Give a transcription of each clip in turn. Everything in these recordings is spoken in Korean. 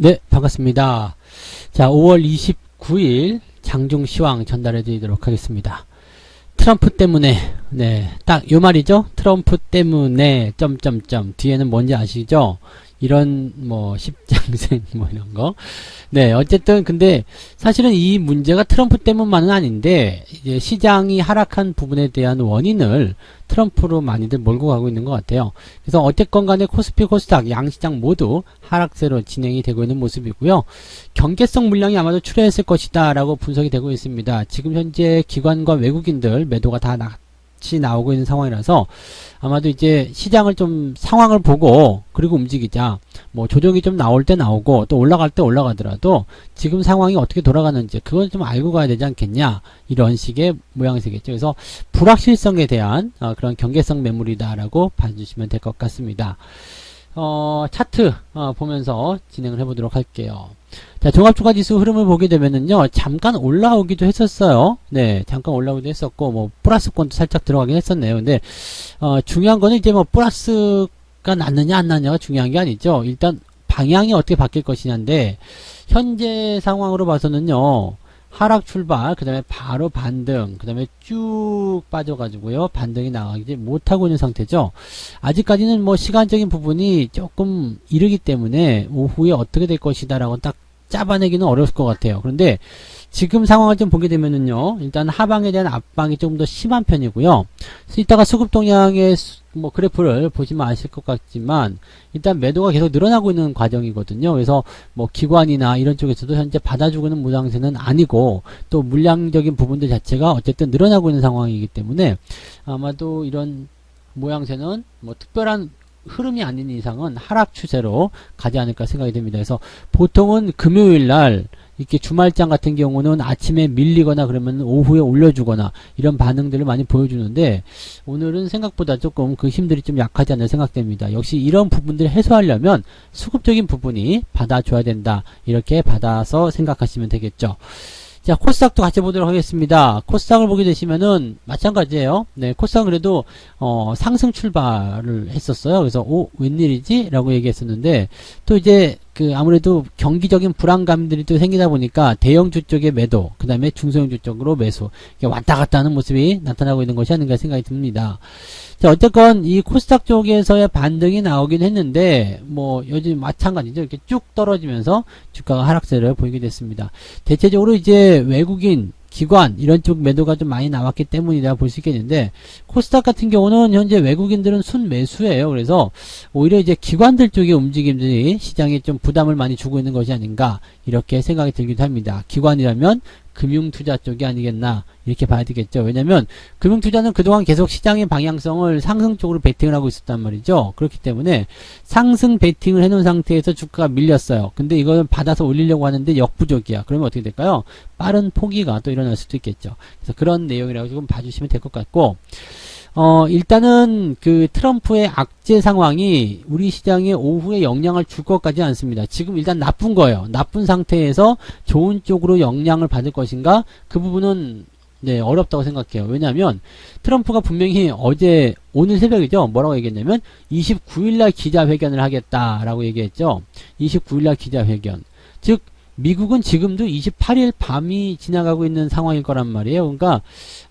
네, 반갑습니다. 자, 5월 29일 장중 시황 전달해 드리도록 하겠습니다. 트럼프 때문에, 네, 딱 요 말이죠. 트럼프 때문에, 점점점. 뒤에는 뭔지 아시죠? 이런, 십장생, 이런 거. 네, 어쨌든, 근데, 사실은 이 문제가 트럼프 때문만은 아닌데, 이제 시장이 하락한 부분에 대한 원인을 트럼프로 많이들 몰고 가고 있는 것 같아요. 그래서 어쨌건 간에 코스피, 코스닥, 양시장 모두 하락세로 진행이 되고 있는 모습이고요. 경계성 물량이 아마도 출회했을 것이다 라고 분석이 되고 있습니다. 지금 현재 기관과 외국인들 매도가 다 같이 나오고 있는 상황이라서 아마도 이제 시장을 좀 상황을 보고 그리고 움직이자. 조정이 좀 나올 때 나오고 또 올라갈 때 올라가더라도 지금 상황이 어떻게 돌아가는지 그건 좀 알고 가야 되지 않겠냐, 이런 식의 모양새겠죠. 그래서 불확실성에 대한 그런 경계성 매물이다라고 봐주시면 될 것 같습니다. 차트 보면서 진행을 해보도록 할게요. 자, 종합주가지수 흐름을 보게 되면은요, 잠깐 올라오기도 했었어요. 네, 잠깐 올라오기도 했었고, 플러스권도 살짝 들어가긴 했었네요. 근데, 중요한 거는 이제 플러스가 났느냐, 안 났느냐가 중요한 게 아니죠. 일단, 방향이 어떻게 바뀔 것이냐인데, 현재 상황으로 봐서는요, 하락 출발, 그 다음에 바로 반등, 그 다음에 쭉 빠져가지고요, 반등이 나가지 못하고 있는 상태죠. 아직까지는 시간적인 부분이 조금 이르기 때문에 오후에 어떻게 될 것이다라고 딱 잡아내기는 어려울 것 같아요. 그런데 지금 상황을 좀 보게 되면은요, 일단 하방에 대한 압박이 조금 더 심한 편이고요. 이따가 수급 동향의 그래프를 보시면 아실 것 같지만, 일단 매도가 계속 늘어나고 있는 과정이거든요. 그래서 기관이나 이런 쪽에서도 현재 받아주고 있는 모양새는 아니고, 또 물량적인 부분들 자체가 어쨌든 늘어나고 있는 상황이기 때문에 아마도 이런 모양새는 특별한 흐름이 아닌 이상은 하락 추세로 가지 않을까 생각이 됩니다. 그래서 보통은 금요일 날 이렇게 주말장 같은 경우는 아침에 밀리거나 그러면 오후에 올려주거나 이런 반응들을 많이 보여주는데, 오늘은 생각보다 조금 그 힘들이 좀 약하지 않나 생각됩니다. 역시 이런 부분들을 해소하려면 수급적인 부분이 받아줘야 된다, 이렇게 받아서 생각하시면 되겠죠. 자, 코스닥도 같이 보도록 하겠습니다. 코스닥을 보게 되시면은 마찬가지예요. 네, 코스닥은 그래도 상승 출발을 했었어요. 그래서 웬일이지? 라고 얘기했었는데, 또 이제 아무래도 경기적인 불안감들이 또 생기다 보니까 대형주 쪽의 매도, 그 다음에 중소형주 쪽으로 매수, 왔다 갔다 하는 모습이 나타나고 있는 것이 아닌가 생각이 듭니다. 자, 어쨌건 이 코스닥 쪽에서의 반등이 나오긴 했는데, 요즘 마찬가지죠. 이렇게 쭉 떨어지면서 주가가 하락세를 보이게 됐습니다. 대체적으로 이제 외국인, 기관 이런 쪽 매도가 좀 많이 나왔기 때문이라 볼 수 있겠는데, 코스닥 같은 경우는 현재 외국인들은 순매수예요. 그래서 오히려 이제 기관들 쪽의 움직임들이 시장에 좀 부담을 많이 주고 있는 것이 아닌가, 이렇게 생각이 들기도 합니다. 기관이라면 금융투자 쪽이 아니겠나, 이렇게 봐야 되겠죠. 왜냐면 금융투자는 그동안 계속 시장의 방향성을 상승 쪽으로 베팅을 하고 있었단 말이죠. 그렇기 때문에 상승 베팅을 해놓은 상태에서 주가가 밀렸어요. 근데 이거는 받아서 올리려고 하는데 역부족이야. 그러면 어떻게 될까요? 빠른 포기가 또 일어날 수도 있겠죠. 그래서 그런 내용이라고 조금 봐주시면 될 것 같고, 일단은 트럼프의 악재 상황이 우리 시장에 오후에 영향을 줄 것 같지 않습니다. 지금 일단 나쁜 거예요. 나쁜 상태에서 좋은 쪽으로 영향을 받을 것인가? 그 부분은 네, 어렵다고 생각해요. 왜냐하면 트럼프가 분명히 오늘 새벽이죠. 뭐라고 얘기했냐면 29일날 기자회견을 하겠다라고 얘기했죠. 29일날 기자회견. 즉 미국은 지금도 28일 밤이 지나가고 있는 상황일 거란 말이에요. 그러니까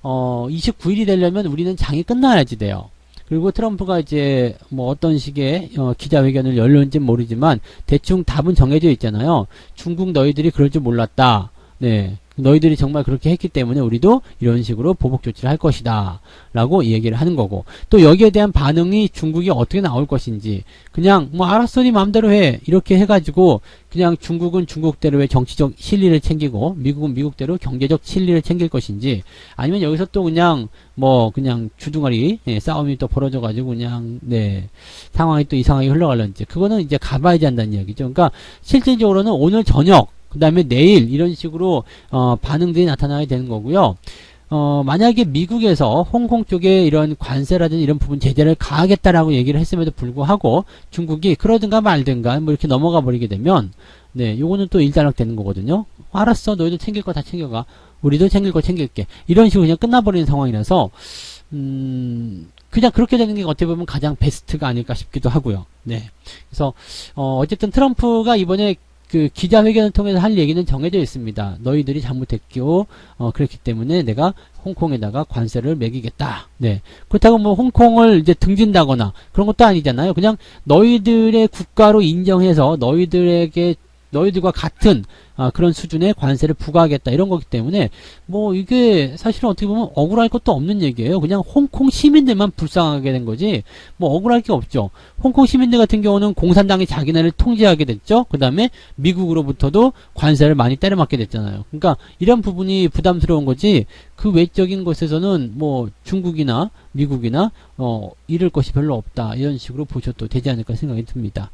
29일이 되려면 우리는 장이 끝나야지 돼요. 그리고 트럼프가 이제 어떤 식의 기자회견을 열는지는 모르지만 대충 답은 정해져 있잖아요. 중국 너희들이 그럴 줄 몰랐다. 네. 너희들이 정말 그렇게 했기 때문에 우리도 이런 식으로 보복 조치를 할 것이다 라고 얘기를 하는 거고, 또 여기에 대한 반응이 중국이 어떻게 나올 것인지, 그냥 알았어 네 마음대로 해 이렇게 해가지고 그냥 중국은 중국대로의 정치적 실리를 챙기고 미국은 미국대로 경제적 실리를 챙길 것인지, 아니면 여기서 또 그냥 주둥아리 싸움이 또 벌어져가지고 그냥 상황이 또 이상하게 흘러갈는지, 그거는 이제 가봐야지 한다는 이야기죠. 그러니까 실질적으로는 오늘 저녁 그 다음에 내일 이런 식으로 반응들이 나타나게 되는 거고요. 만약에 미국에서 홍콩 쪽에 이런 관세라든지 이런 부분 제재를 가하겠다라고 얘기를 했음에도 불구하고 중국이 그러든가 말든가 이렇게 넘어가 버리게 되면 요거는 또 일단락 되는 거거든요. 알았어, 너희들 챙길 거 다 챙겨가, 우리도 챙길 거 챙길게, 이런 식으로 그냥 끝나버리는 상황이라서 그냥 그렇게 되는 게 어떻게 보면 가장 베스트가 아닐까 싶기도 하고요. 그래서 어쨌든 트럼프가 이번에 그 기자회견을 통해서 할 얘기는 정해져 있습니다. 너희들이 잘못했고 그렇기 때문에 내가 홍콩에다가 관세를 매기겠다. 네. 그렇다고 뭐 홍콩을 이제 등진다거나 그런 것도 아니잖아요. 그냥 너희들의 국가로 인정해서 너희들과 같은 그런 수준의 관세를 부과하겠다 이런 거기 때문에 뭐 이게 사실은 어떻게 보면 억울할 것도 없는 얘기예요. 그냥 홍콩 시민들만 불쌍하게 된 거지 뭐 억울할 게 없죠. 홍콩 시민들 같은 경우는 공산당이 자기네를 통제하게 됐죠. 그 다음에 미국으로부터도 관세를 많이 때려맞게 됐잖아요. 그러니까 이런 부분이 부담스러운 거지 그 외적인 것에서는 뭐 중국이나 미국이나 잃을 것이 별로 없다 이런 식으로 보셔도 되지 않을까 생각이 듭니다.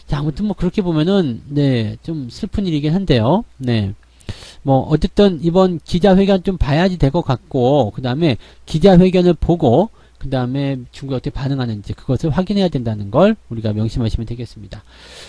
자, 아무튼 뭐 그렇게 보면은 네, 좀 슬픈 일이긴 한데요. 네. 뭐 어쨌든 이번 기자회견 좀 봐야지 될 것 같고 그다음에 기자회견을 보고 그다음에 중국이 어떻게 반응하는지 그것을 확인해야 된다는 걸 우리가 명심하시면 되겠습니다.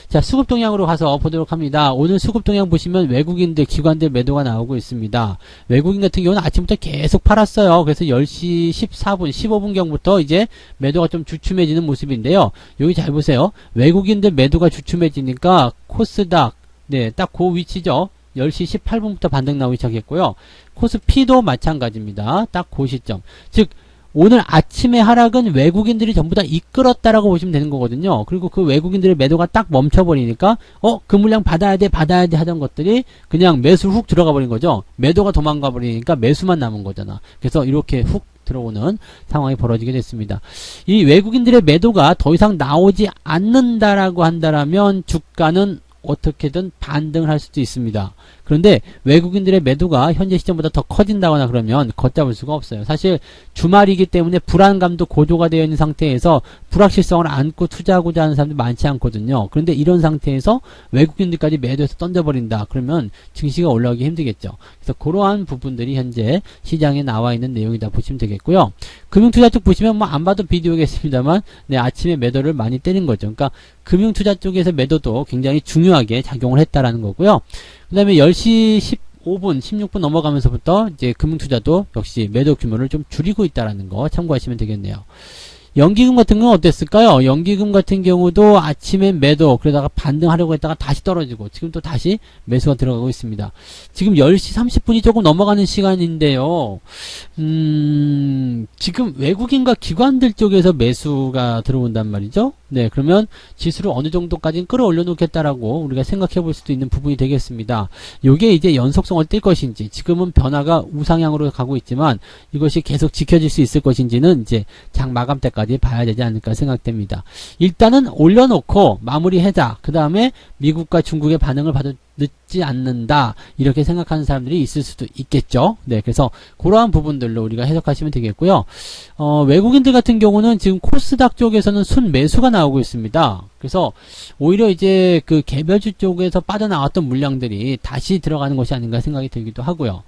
자, 수급 동향으로 가서 보도록 합니다. 오늘 수급 동향 보시면 외국인들, 기관들 매도가 나오고 있습니다. 외국인 같은 경우는 아침부터 계속 팔았어요. 그래서 10시 14분, 15분경부터 이제 매도가 좀 주춤해지는 모습인데요. 여기 잘 보세요. 외국인들 매도가 주춤해지니까 코스닥, 네, 딱 그 위치죠. 10시 18분부터 반등 나오기 시작했고요. 코스피도 마찬가지입니다. 딱 그 시점. 즉 오늘 아침의 하락은 외국인들이 전부 다 이끌었다라고 보시면 되는 거거든요. 그리고 그 외국인들의 매도가 딱 멈춰버리니까 그 물량 받아야 돼 하던 것들이 그냥 매수 훅 들어가 버린 거죠. 매도가 도망가 버리니까 매수만 남은 거잖아. 그래서 이렇게 훅 들어오는 상황이 벌어지게 됐습니다. 이 외국인들의 매도가 더 이상 나오지 않는다라고 한다라면 주가는 어떻게든 반등을 할 수도 있습니다. 그런데 외국인들의 매도가 현재 시점보다 더 커진다거나 그러면 걷잡을 수가 없어요. 사실 주말이기 때문에 불안감도 고조가 되어 있는 상태에서 불확실성을 안고 투자하고자 하는 사람들이 많지 않거든요. 그런데 이런 상태에서 외국인들까지 매도해서 던져버린다. 그러면 증시가 올라오기 힘들겠죠. 그래서 그러한 부분들이 현재 시장에 나와 있는 내용이다 보시면 되겠고요. 금융투자 쪽 보시면 뭐 안 봐도 비디오겠습니다만 네, 아침에 매도를 많이 때린 거죠. 그러니까 금융투자 쪽에서 매도도 굉장히 중요하게 작용을 했다라는 거고요. 그 다음에 10시 15분, 16분 넘어가면서부터 이제 금융투자도 역시 매도 규모를 좀 줄이고 있다라는 거 참고하시면 되겠네요. 연기금 같은 건 어땠을까요? 연기금 같은 경우도 아침에 매도, 그러다가 반등하려고 했다가 다시 떨어지고, 지금 또 다시 매수가 들어가고 있습니다. 지금 10시 30분이 조금 넘어가는 시간인데요. 지금 외국인과 기관들 쪽에서 매수가 들어온단 말이죠. 네, 그러면 지수를 어느 정도까지는 끌어올려 놓겠다라고 우리가 생각해 볼 수도 있는 부분이 되겠습니다. 요게 이제 연속성을 띨 것인지, 지금은 변화가 우상향으로 가고 있지만, 이것이 계속 지켜질 수 있을 것인지는 이제 장 마감 때까지 봐야 되지 않을까 생각됩니다. 일단은 올려놓고 마무리하자. 그 다음에 미국과 중국의 반응을 봐도 늦지 않는다. 이렇게 생각하는 사람들이 있을 수도 있겠죠. 네, 그래서 그러한 부분들로 우리가 해석하시면 되겠고요. 외국인들 같은 경우는 지금 코스닥 쪽에서는 순 매수가 나오고 있습니다. 그래서 오히려 이제 그 개별주 쪽에서 빠져나왔던 물량들이 다시 들어가는 것이 아닌가 생각이 들기도 하고요.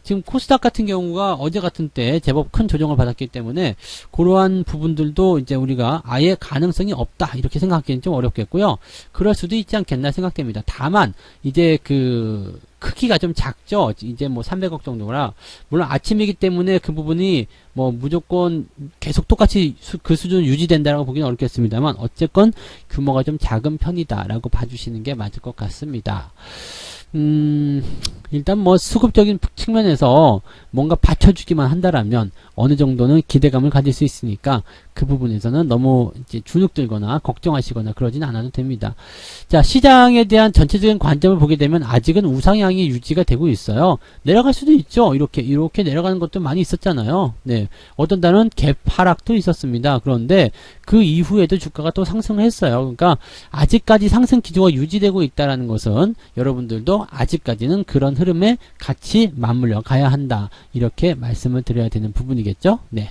지금 코스닥 같은 경우가 어제 같은 때 제법 큰 조정을 받았기 때문에 그러한 부분들도 이제 우리가 아예 가능성이 없다 이렇게 생각하기는 좀 어렵겠고요. 그럴 수도 있지 않겠나 생각됩니다. 다만 이제 그 크기가 좀 작죠. 이제 뭐 300억 정도라 물론 아침이기 때문에 그 부분이 뭐 무조건 계속 똑같이 그 수준 유지된다라고 보기는 어렵겠습니다만 어쨌건 규모가 좀 작은 편이다라고 봐주시는 게 맞을 것 같습니다. 일단 뭐 수급적인 측면에서 뭔가 받쳐주기만 한다라면 어느 정도는 기대감을 가질 수 있으니까 그 부분에서는 너무 이제 주눅들거나 걱정하시거나 그러진 않아도 됩니다. 자, 시장에 대한 전체적인 관점을 보게 되면 아직은 우상향이 유지가 되고 있어요. 내려갈 수도 있죠. 이렇게 내려가는 것도 많이 있었잖아요. 네, 어떤 달은 갭 하락도 있었습니다. 그런데 그 이후에도 주가가 또 상승을 했어요. 그러니까 아직까지 상승 기조가 유지되고 있다는 것은 여러분들도 아직까지는 그런 흐름에 같이 맞물려 가야 한다. 이렇게 말씀을 드려야 되는 부분이겠죠. 네.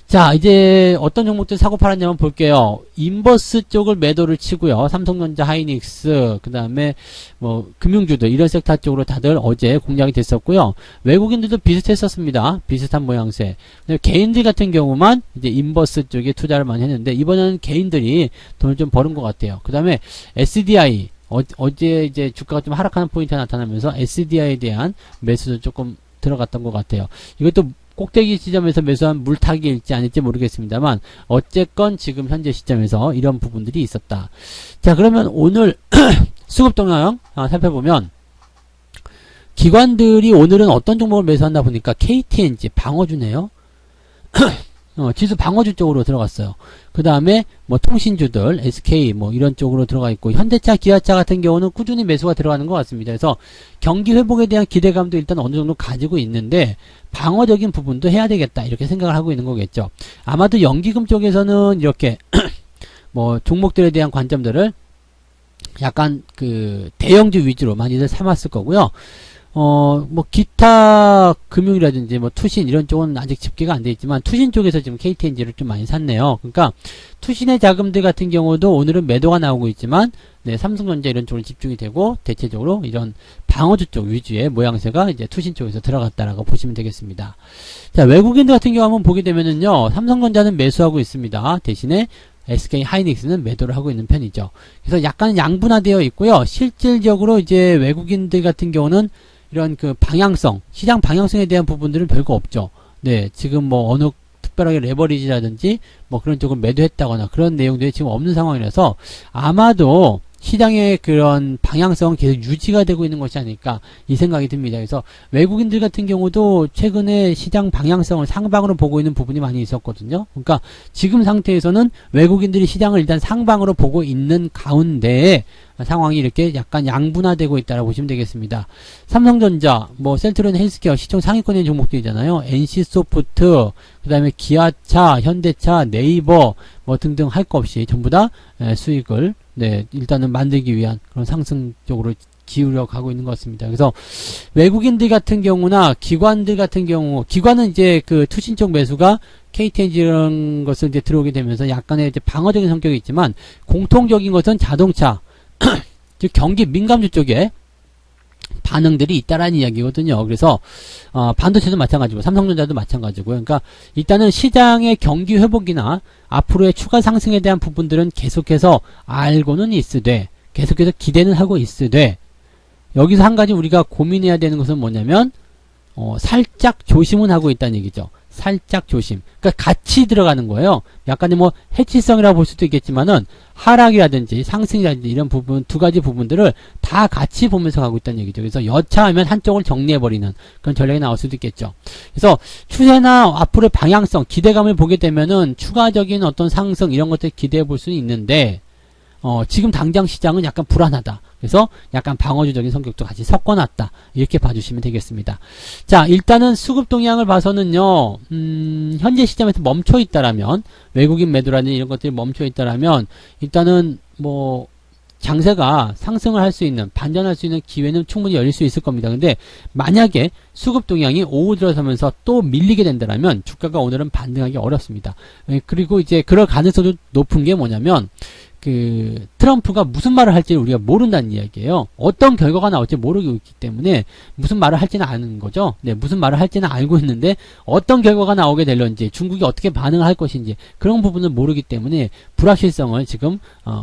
자, 이제 어떤 종목들 사고 팔았냐 한번 볼게요. 인버스 쪽을 매도를 치고요. 삼성전자, 하이닉스, 그 다음에 뭐 금융주들 이런 섹터 쪽으로 다들 어제 공략이 됐었고요. 외국인들도 비슷했었습니다. 비슷한 모양새. 개인들 같은 경우만 이제 인버스 쪽에 투자를 많이 했는데 이번에는 개인들이 돈을 좀 버는 것 같아요. 그 다음에 SDI 어제 이제 주가가 좀 하락하는 포인트가 나타나면서 SDI에 대한 매수도 조금 들어갔던 것 같아요. 이것도 꼭대기 시점에서 매수한 물타기일지 아닐지 모르겠습니다만 어쨌건 지금 현재 시점에서 이런 부분들이 있었다. 자, 그러면 오늘 수급 동향 살펴보면 기관들이 오늘은 어떤 종목을 매수한다 보니까 KTNG 방어주네요. 지수 방어주 쪽으로 들어갔어요. 그 다음에 뭐 통신주들 SK 뭐 이런 쪽으로 들어가 있고, 현대차 기아차 같은 경우는 꾸준히 매수가 들어가는 것 같습니다. 그래서 경기 회복에 대한 기대감도 일단 어느 정도 가지고 있는데 방어적인 부분도 해야 되겠다 이렇게 생각을 하고 있는 거겠죠. 아마도 연기금 쪽에서는 이렇게 뭐 종목들에 대한 관점들을 약간 그 대형주 위주로 많이들 삼았을 거고요. 뭐 기타 금융이라든지 뭐 투신 이런 쪽은 아직 집계가 안 돼 있지만 투신 쪽에서 지금 KTNG를 좀 많이 샀네요. 그러니까 투신의 자금들 같은 경우도 오늘은 매도가 나오고 있지만 네, 삼성전자 이런 쪽으로 집중이 되고 대체적으로 이런 방어주 쪽 위주의 모양새가 이제 투신 쪽에서 들어갔다라고 보시면 되겠습니다. 자, 외국인들 같은 경우 한번 보게 되면은요, 삼성전자는 매수하고 있습니다. 대신에 SK 하이닉스는 매도를 하고 있는 편이죠. 그래서 약간 양분화되어 있고요. 실질적으로 이제 외국인들 같은 경우는 이런 그 방향성, 시장 방향성에 대한 부분들은 별거 없죠. 네, 지금 뭐 어느 특별하게 레버리지라든지 뭐 그런 쪽을 매도했다거나 그런 내용들이 지금 없는 상황이라서 아마도 시장의 그런 방향성은 계속 유지가 되고 있는 것이 아닐까 이 생각이 듭니다. 그래서 외국인들 같은 경우도 최근에 시장 방향성을 상방으로 보고 있는 부분이 많이 있었거든요. 그러니까 지금 상태에서는 외국인들이 시장을 일단 상방으로 보고 있는 가운데 상황이 이렇게 약간 양분화되고 있다고 보시면 되겠습니다. 삼성전자, 뭐 셀트리온 헬스케어 시총 상위권의 종목들이잖아요. NC소프트, 그 다음에 기아차, 현대차, 네이버 뭐 등등 할 거 없이 전부 다 수익을 네, 일단은 만들기 위한 그런 상승 쪽으로 기울여 가고 있는 것 같습니다. 그래서 외국인들 같은 경우나 기관들 같은 경우, 기관은 이제 그 투신 쪽 매수가 KTNG 이런 것을 이제 들어오게 되면서 약간의 이제 방어적인 성격이 있지만 공통적인 것은 자동차, 즉 경기 민감주 쪽에 반응들이 있다라는 이야기거든요. 그래서 반도체도 마찬가지고 삼성전자도 마찬가지고, 그러니까 일단은 시장의 경기 회복이나 앞으로의 추가 상승에 대한 부분들은 계속해서 알고는 있으되 계속해서 기대는 하고 있으되, 여기서 한 가지 우리가 고민해야 되는 것은 뭐냐면 살짝 조심은 하고 있다는 얘기죠. 살짝 조심. 그러니까 같이 들어가는 거예요. 약간의 뭐 해치성이라고 볼 수도 있겠지만은 하락이라든지 상승이라든지 이런 부분, 두 가지 부분들을 다 같이 보면서 가고 있다는 얘기죠. 그래서 여차하면 한쪽을 정리해버리는 그런 전략이 나올 수도 있겠죠. 그래서 추세나 앞으로의 방향성, 기대감을 보게 되면은 추가적인 어떤 상승 이런 것들 기대해 볼 수는 있는데 지금 당장 시장은 약간 불안하다. 그래서 약간 방어주적인 성격도 같이 섞어놨다. 이렇게 봐주시면 되겠습니다. 자, 일단은 수급 동향을 봐서는요, 현재 시점에서 멈춰있다라면, 외국인 매도라든지 이런 것들이 멈춰있다라면, 일단은 뭐, 장세가 상승을 할 수 있는, 반전할 수 있는 기회는 충분히 열릴 수 있을 겁니다. 근데 만약에 수급 동향이 오후 들어서면서 또 밀리게 된다면 주가가 오늘은 반등하기 어렵습니다. 그리고 이제 그럴 가능성도 높은 게 뭐냐면, 그 트럼프가 무슨 말을 할지 우리가 모른다는 이야기예요. 어떤 결과가 나올지 모르고 있기 때문에 무슨 말을 할지는 아는 거죠. 네, 무슨 말을 할지는 알고 있는데 어떤 결과가 나오게 될런지, 중국이 어떻게 반응을 할 것인지 그런 부분을 모르기 때문에 불확실성을 지금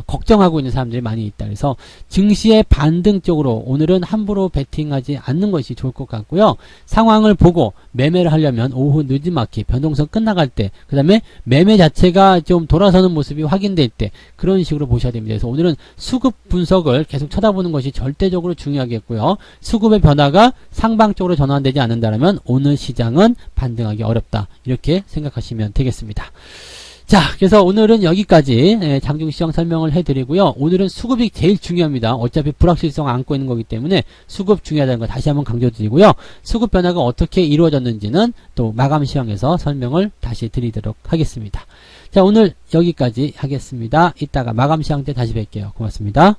걱정하고 있는 사람들이 많이 있다. 그래서 증시의 반등 쪽으로 오늘은 함부로 베팅하지 않는 것이 좋을 것 같고요. 상황을 보고 매매를 하려면 오후 늦지막히 변동성 끝나갈 때, 그 다음에 매매 자체가 좀 돌아서는 모습이 확인될 때, 그런 식으로 보셔야 됩니다. 그래서 오늘은 수급 분석을 계속 쳐다보는 것이 절대적으로 중요하겠고요. 수급의 변화가 상방적으로 전환되지 않는다면 오늘 시장은 반등하기 어렵다. 이렇게 생각하시면 되겠습니다. 자, 그래서 오늘은 여기까지 장중시장 설명을 해드리고요. 오늘은 수급이 제일 중요합니다. 어차피 불확실성 안고 있는 거기 때문에 수급 중요하다는 거 다시 한번 강조드리고요. 수급 변화가 어떻게 이루어졌는지는 또 마감 시황에서 설명을 다시 드리도록 하겠습니다. 자, 오늘 여기까지 하겠습니다. 이따가 마감 시황 때 다시 뵐게요. 고맙습니다.